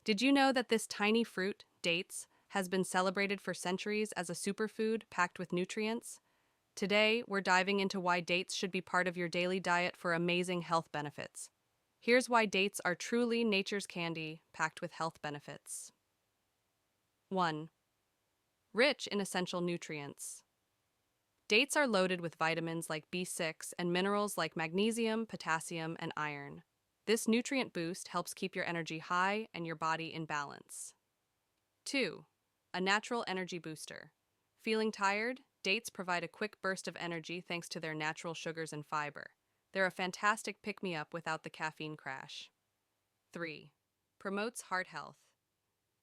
Did you know that this tiny fruit, dates, has been celebrated for centuries as a superfood packed with nutrients? Today, we're diving into why dates should be part of your daily diet for amazing health benefits. Here's why dates are truly nature's candy, packed with health benefits. 1. Rich in essential nutrients. Dates are loaded with vitamins like B6 and minerals like magnesium, potassium, and iron. This nutrient boost helps keep your energy high and your body in balance. 2. A natural energy booster. Feeling tired? Dates provide a quick burst of energy thanks to their natural sugars and fiber. They're a fantastic pick-me-up without the caffeine crash. 3. Promotes heart health.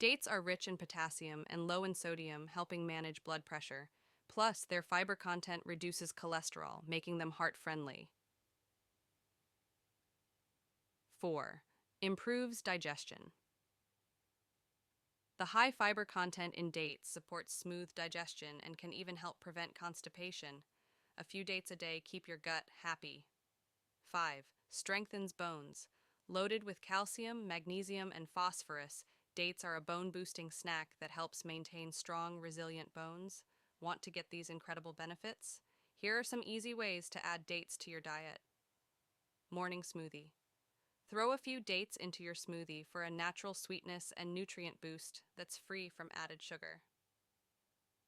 Dates are rich in potassium and low in sodium, helping manage blood pressure. Plus, their fiber content reduces cholesterol, making them heart-friendly. 4. Improves digestion. The high fiber content in dates supports smooth digestion and can even help prevent constipation. A few dates a day keep your gut happy. 5. Strengthens bones. Loaded with calcium, magnesium, and phosphorus, dates are a bone-boosting snack that helps maintain strong, resilient bones. Want to get these incredible benefits? Here are some easy ways to add dates to your diet. Morning smoothie. Throw a few dates into your smoothie for a natural sweetness and nutrient boost that's free from added sugar.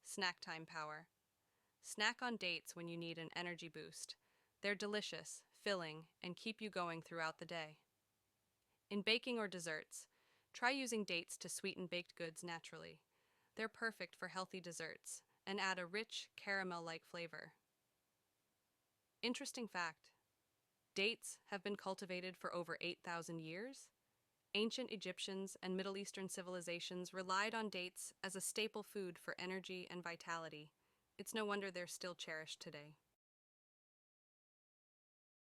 Snack time power. Snack on dates when you need an energy boost. They're delicious, filling, and keep you going throughout the day. In baking or desserts, try using dates to sweeten baked goods naturally. They're perfect for healthy desserts and add a rich, caramel-like flavor. Interesting fact. Dates have been cultivated for over 8,000 years. Ancient Egyptians and Middle Eastern civilizations relied on dates as a staple food for energy and vitality. It's no wonder they're still cherished today.